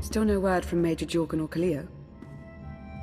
Still no word from Major Jorgen or Kaleo?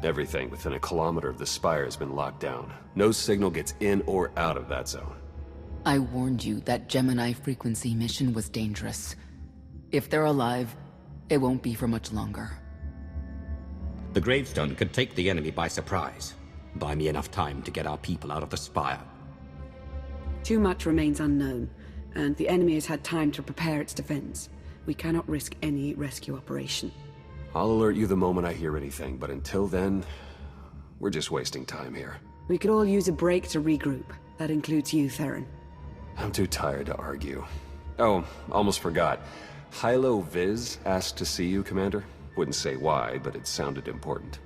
Everything within a kilometer of the spire has been locked down. No signal gets in or out of that zone. I warned you that Gemini frequency mission was dangerous. If they're alive, it won't be for much longer. The gravestone could take the enemy by surprise. Buy me enough time to get our people out of the spire. Too much remains unknown, and the enemy has had time to prepare its defense. We cannot risk any rescue operation. I'll alert you the moment I hear anything, but until then, we're just wasting time here. We could all use a break to regroup. That includes you, Theron. I'm too tired to argue. Oh, almost forgot. Hylo Viz asked to see you, Commander. Wouldn't say why, but it sounded important.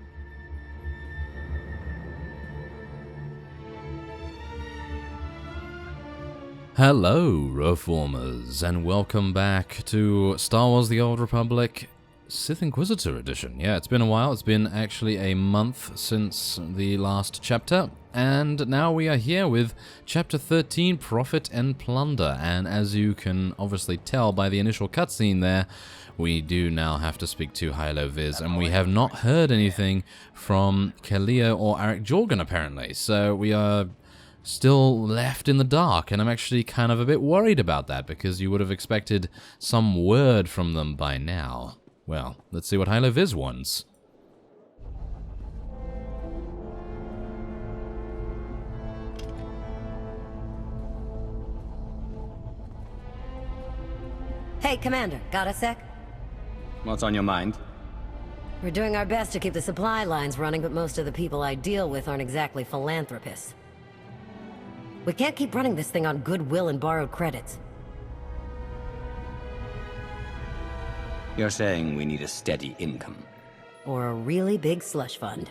Hello, Reformers, and welcome back to Star Wars The Old Republic Sith Inquisitor Edition. Yeah, it's been a while. It's been actually a month since the last chapter, and now we are here with Chapter 13, Profit and Plunder. And as you can obviously tell by the initial cutscene there, we do now have to speak to Hylo Viz, and we have not heard anything from Kaleo or Arik Jorgen, apparently. So we are still left in the dark, and I'm actually kind of a bit worried about that, because you would have expected some word from them by now. Well, let's see what Hylo Viz wants. Hey, Commander, got a sec? What's on your mind? We're doing our best to keep the supply lines running, but most of the people I deal with aren't exactly philanthropists. We can't keep running this thing on goodwill and borrowed credits. You're saying we need a steady income. Or a really big slush fund.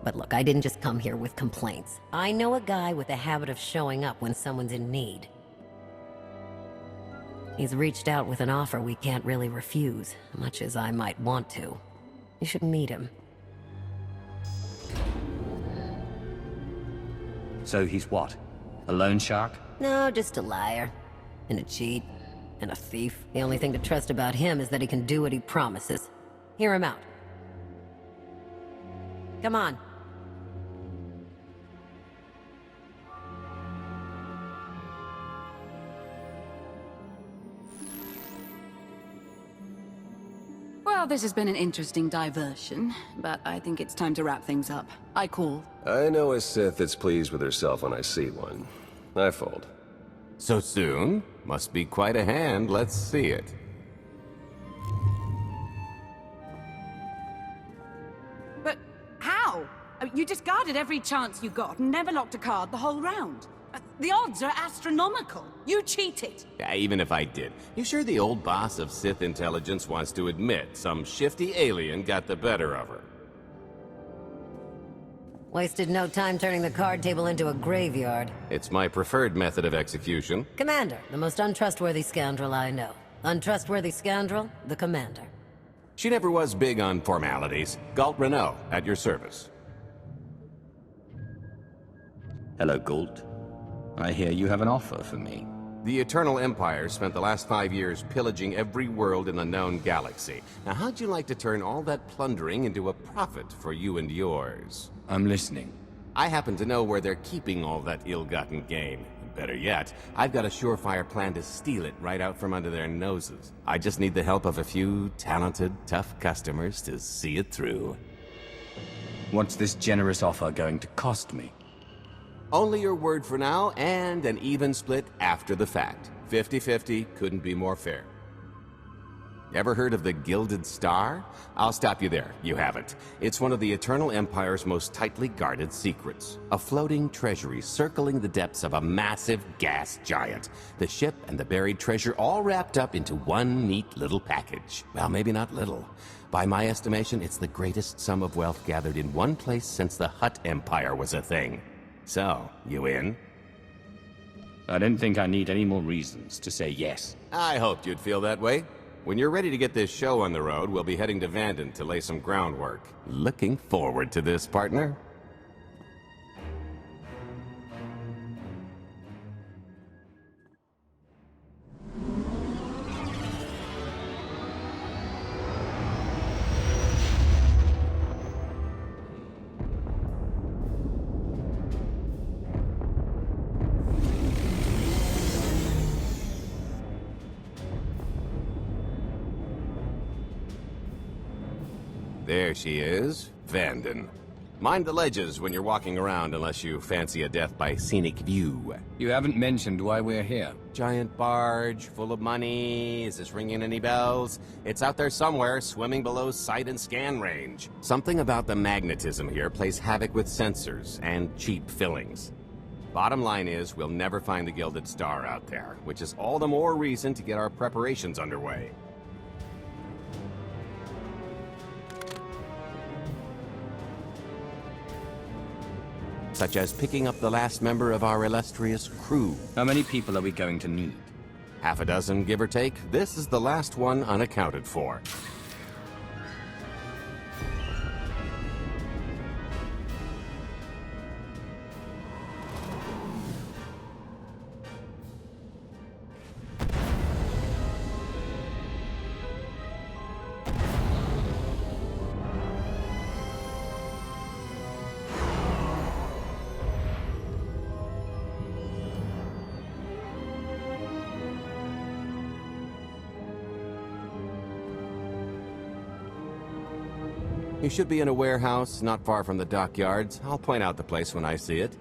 But look, I didn't just come here with complaints. I know a guy with a habit of showing up when someone's in need. He's reached out with an offer we can't really refuse, much as I might want to. You should meet him. So he's what? A loan shark? No, just a liar. And a cheat. And a thief. The only thing to trust about him is that he can do what he promises. Hear him out. Come on. Well, this has been an interesting diversion, but I think it's time to wrap things up. I call. I know a Sith that's pleased with herself when I see one. I fold. So soon? Must be quite a hand. Let's see it. But how? You discarded every chance you got and never locked a card the whole round. The odds are astronomical. You cheated. Yeah, even if I did. You sure the old boss of Sith intelligence wants to admit some shifty alien got the better of her? Wasted no time turning the card table into a graveyard. It's my preferred method of execution. Commander, the most untrustworthy scoundrel I know. Untrustworthy scoundrel, the Commander. She never was big on formalities. Galt Renault, at your service. Hello, Galt. I hear you have an offer for me. The Eternal Empire spent the last 5 years pillaging every world in the known galaxy. Now, how'd you like to turn all that plundering into a profit for you and yours? I'm listening. I happen to know where they're keeping all that ill-gotten gain. Better yet, I've got a surefire plan to steal it right out from under their noses. I just need the help of a few talented, tough customers to see it through. What's this generous offer going to cost me? Only your word for now, and an even split after the fact. 50-50 couldn't be more fair. Ever heard of the Gilded Star? I'll stop you there. You haven't. It's one of the Eternal Empire's most tightly guarded secrets. A floating treasury circling the depths of a massive gas giant. The ship and the buried treasure all wrapped up into one neat little package. Well, maybe not little. By my estimation, it's the greatest sum of wealth gathered in one place since the Hutt Empire was a thing. So, you in? I don't think I need any more reasons to say yes. I hoped you'd feel that way. When you're ready to get this show on the road, we'll be heading to Vandon to lay some groundwork. Looking forward to this, partner. There she is, Vandon. Mind the ledges when you're walking around unless you fancy a death by scenic view. You haven't mentioned why we're here. Giant barge, full of money. Is this ringing any bells? It's out there somewhere, swimming below sight and scan range. Something about the magnetism here plays havoc with sensors and cheap fillings. Bottom line is, we'll never find the Gilded Star out there, which is all the more reason to get our preparations underway. Such as picking up the last member of our illustrious crew. How many people are we going to need? Half a dozen, give or take. This is the last one unaccounted for. You should be in a warehouse not far from the dockyards. I'll point out the place when I see it.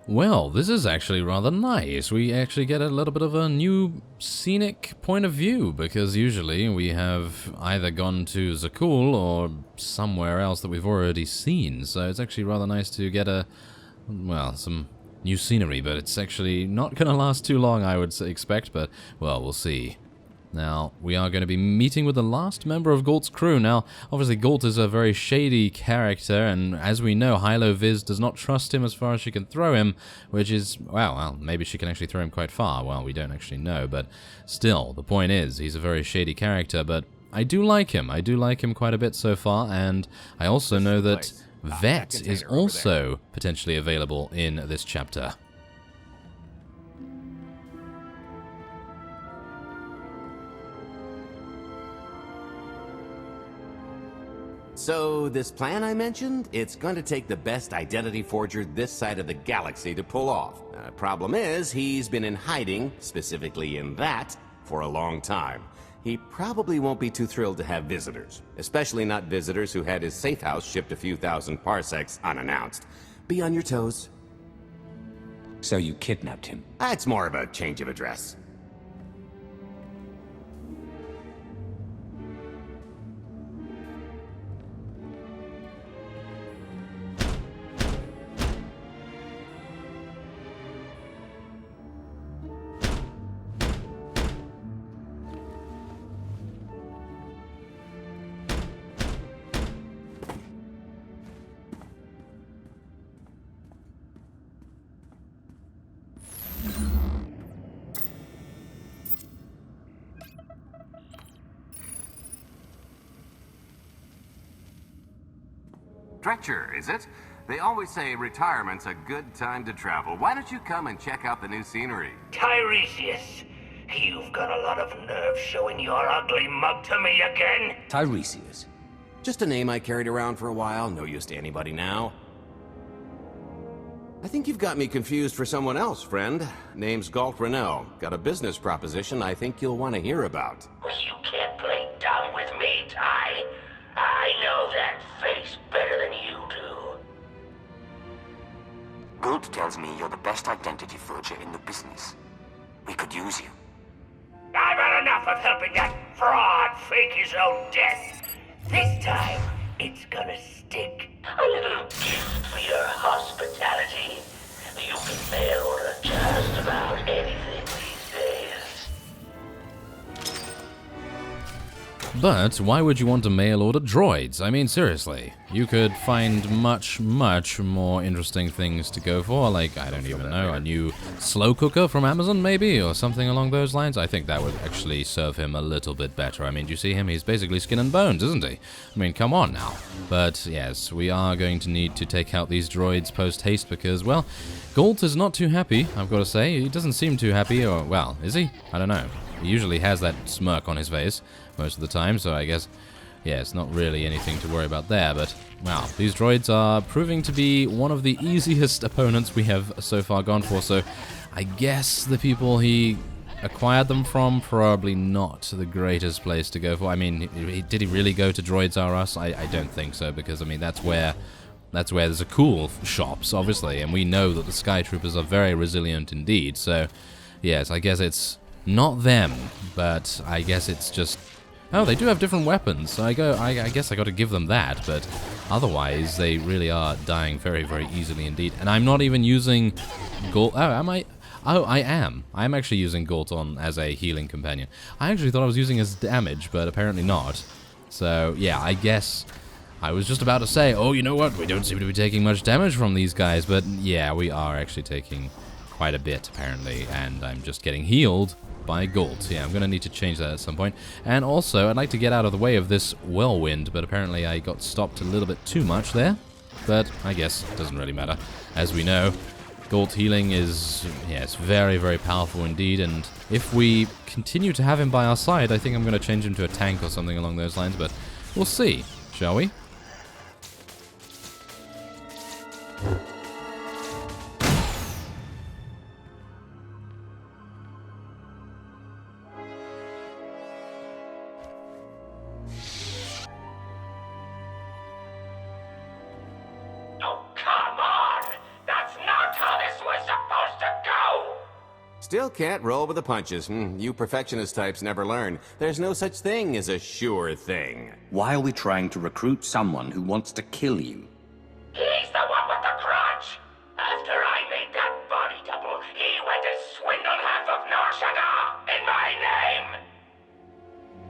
Well, this is actually rather nice. We actually get a little bit of a new scenic point of view, because usually we have either gone to Zakul or somewhere else that we've already seen. So it's actually rather nice to get some new scenery, but it's actually not going to last too long, I would expect, but, well, we'll see. Now, we are going to be meeting with the last member of Gault's crew. Now, obviously, Gault is a very shady character, and as we know, Hylo Viz does not trust him as far as she can throw him, which is, well, maybe she can actually throw him quite far. Well, we don't actually know, but still, the point is, he's a very shady character, but I do like him. I do like him quite a bit so far, and I also know that Vet is also potentially available in this chapter. So, this plan I mentioned, it's going to take the best identity forger this side of the galaxy to pull off. Problem is, he's been in hiding, specifically in that, for a long time. He probably won't be too thrilled to have visitors, especially not visitors who had his safe house shipped a few thousand parsecs unannounced. Be on your toes. So you kidnapped him? It's more of a change of address. Dretcher, is it? They always say retirement's a good time to travel. Why don't you come and check out the new scenery? Tiresias, you've got a lot of nerve showing your ugly mug to me again. Tiresias? Just a name I carried around for a while, no use to anybody now. I think you've got me confused for someone else, friend. Name's Galt Renell. Got a business proposition I think you'll want to hear about. You can't play dumb with me, Ty. I know that face better than you do. Gould tells me you're the best identity forger in the business. We could use you. I've had enough of helping that fraud fake his own death. This time, it's gonna stick. A little gift for your hospitality. You can mail order just about anything these days. But why would you want to mail order droids? I mean, seriously. You could find much, much more interesting things to go for, like, I don't even know, a new slow cooker from Amazon, maybe, or something along those lines. I think that would actually serve him a little bit better. I mean, do you see him? He's basically skin and bones, isn't he? I mean, come on now. But, yes, we are going to need to take out these droids post-haste because, well, Galt is not too happy, I've got to say. He doesn't seem too happy, or, well, is he? I don't know. He usually has that smirk on his face most of the time, so I guess yeah, it's not really anything to worry about there, but wow, these droids are proving to be one of the easiest opponents we have so far gone for, so I guess the people he acquired them from, probably not the greatest place to go for. I mean, did he really go to Droids R Us? I don't think so, because I mean that's where there's a cool shops, obviously, and we know that the Sky Troopers are very resilient indeed. So yes, I guess it's not them, but I guess it's just, oh, they do have different weapons. So I guess I got to give them that, but otherwise they really are dying very, very easily indeed. And I'm not even using gold. Oh, am I? Oh, I am. I'm actually using Galton as a healing companion. I actually thought I was using as damage, but apparently not. So, yeah, I guess I was just about to say, oh, you know what? We don't seem to be taking much damage from these guys, but yeah, we are actually taking quite a bit, apparently, and I'm just getting healed by Galt. Yeah, I'm going to need to change that at some point. And also, I'd like to get out of the way of this whirlwind, but apparently I got stopped a little bit too much there. But I guess it doesn't really matter. As we know, Galt healing is, yeah, it's very, very powerful indeed, and if we continue to have him by our side, I think I'm going to change him to a tank or something along those lines, but we'll see, shall we? Still can't roll with the punches. You perfectionist types never learn. There's no such thing as a sure thing. Why are we trying to recruit someone who wants to kill you? He's the one with the crutch. After I made that body double, he went to swindle half of Norshaga in my name.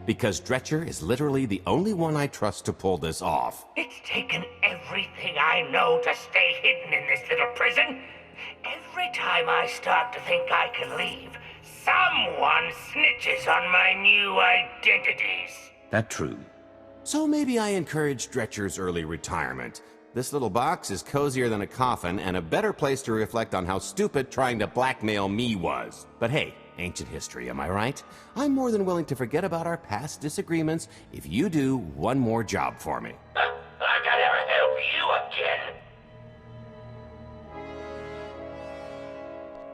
Because Dretcher is literally the only one I trust to pull this off. It's taken everything I know to stay hidden in this little prison. Every time I start to think I can leave, someone snitches on my new identities. That true? So maybe I encourage Dretcher's early retirement. This little box is cozier than a coffin and a better place to reflect on how stupid trying to blackmail me was. But hey, ancient history, am I right? I'm more than willing to forget about our past disagreements if you do one more job for me. I can never help you again.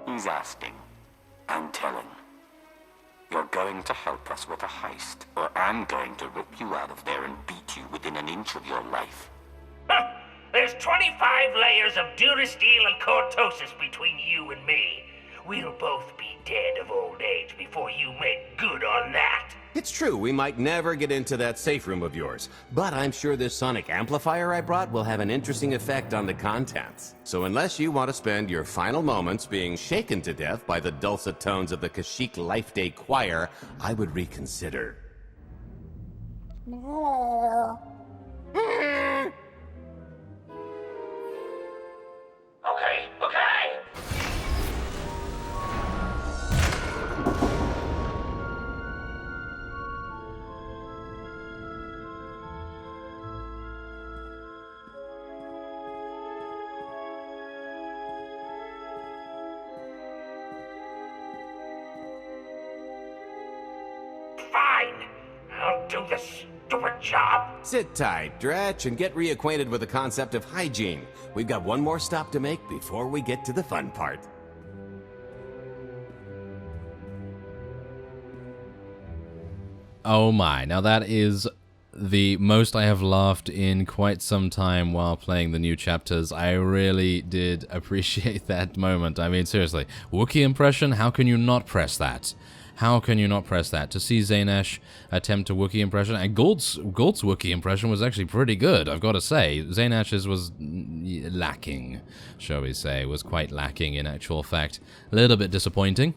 He's asking. I'm telling. You're going to help us with a heist, or I'm going to rip you out of there and beat you within an inch of your life. There's 25 layers of durasteel and cortosis between you and me. We'll both be dead of old age before you make good on that. It's true, we might never get into that safe room of yours, but I'm sure this sonic amplifier I brought will have an interesting effect on the contents. So unless you want to spend your final moments being shaken to death by the dulcet tones of the Kashyyyk Life Day Choir, I would reconsider. Okay. Fine. I'll do the stupid job. Sit tight, Dretch, and get reacquainted with the concept of hygiene. We've got one more stop to make before we get to the fun part. Oh my, now that is the most I have laughed in quite some time while playing the new chapters. I really did appreciate that moment. I mean, seriously, Wookiee impression, how can you not press that? How can you not press that? To see Zaynesh attempt a Wookiee impression, and Galt's Wookiee impression was actually pretty good, I've got to say. Zaynesh's was lacking, shall we say, was quite lacking in actual fact. A little bit disappointing.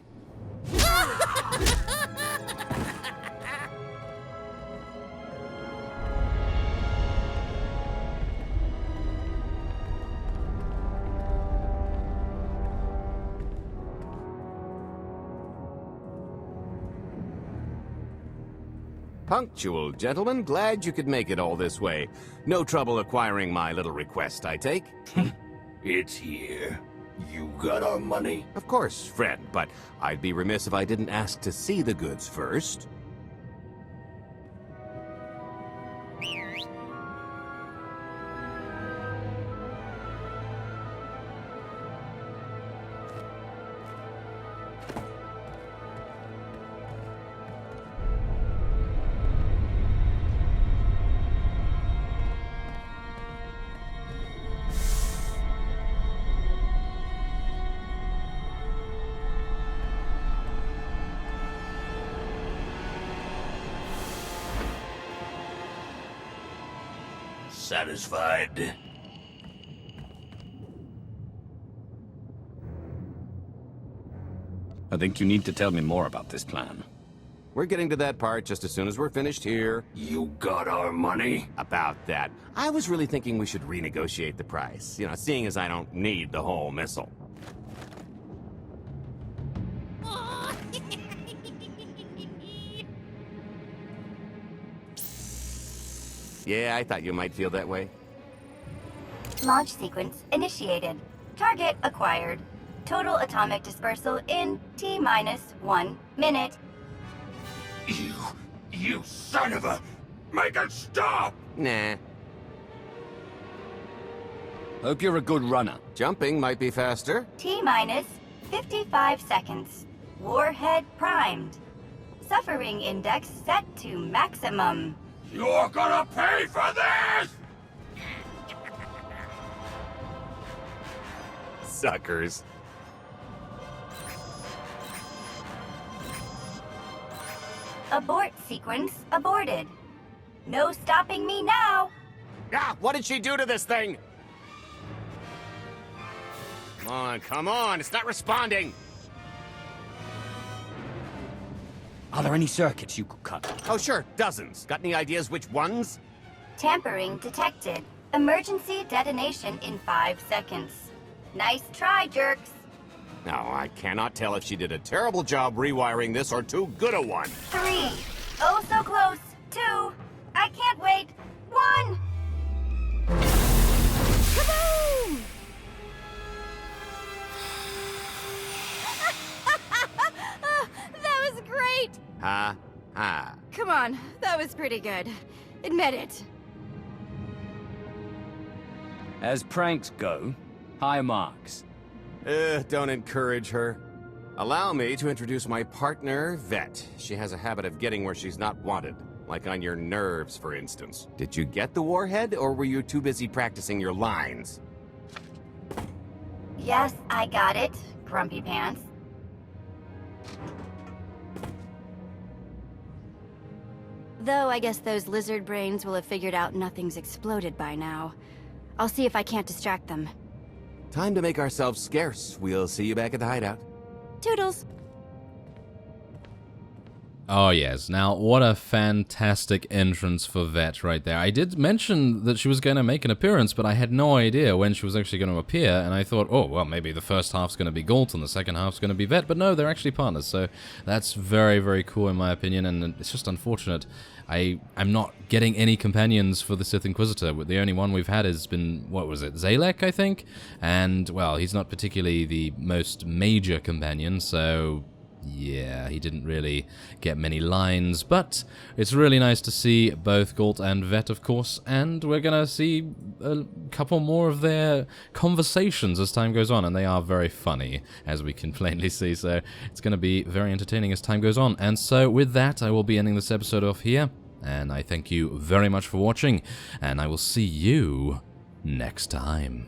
Punctual, gentlemen. Glad you could make it all this way. No trouble acquiring my little request, I take? It's here. You got our money? Of course, friend, but I'd be remiss if I didn't ask to see the goods first. satisfied? I think you need to tell me more about this plan. We're getting to that part just as soon as we're finished here. You got our money? About that. I was really thinking we should renegotiate the price. You know, seeing as I don't need the whole missile. Yeah, I thought you might feel that way. Launch sequence initiated. Target acquired. Total atomic dispersal in T-1 minute. You son of a... Make it stop! Nah. Hope you're a good runner. Jumping might be faster. T-55 seconds. Warhead primed. Suffering index set to maximum. You're gonna pay for this! Suckers. Abort sequence aborted. No stopping me now. Ah, what did she do to this thing? Come on, it's not responding. Are there any circuits you could cut? Oh, sure, dozens. Got any ideas which ones? Tampering detected. Emergency detonation in 5 seconds. Nice try, jerks. No, I cannot tell if she did a terrible job rewiring this or too good a one. 3. Oh, so close. 2. I can't wait. 1. Kaboom! That was great! Ha. Come on, that was pretty good. Admit it. As pranks go, high marks. Don't encourage her. Allow me to introduce my partner, Vet. She has a habit of getting where she's not wanted. Like on your nerves, for instance. Did you get the warhead, or were you too busy practicing your lines? Yes, I got it, Grumpy Pants. Though I guess those lizard brains will have figured out nothing's exploded by now. I'll see if I can't distract them. Time to make ourselves scarce. We'll see you back at the hideout. Toodles! Oh yes, now what a fantastic entrance for Vet right there. I did mention that she was going to make an appearance, but I had no idea when she was actually going to appear, and I thought, oh, well, maybe the first half's going to be Galt and the second half's going to be Vet, but no, they're actually partners, so that's very, very cool in my opinion, and it's just unfortunate. I'm not getting any companions for the Sith Inquisitor. The only one we've had has been, what was it, Zalek, I think? And, well, he's not particularly the most major companion, so yeah, he didn't really get many lines, but it's really nice to see both Galt and Vet, of course, and we're gonna see a couple more of their conversations as time goes on, and they are very funny, as we can plainly see, so it's gonna be very entertaining as time goes on. And so with that, I will be ending this episode off here, and I thank you very much for watching, and I will see you next time.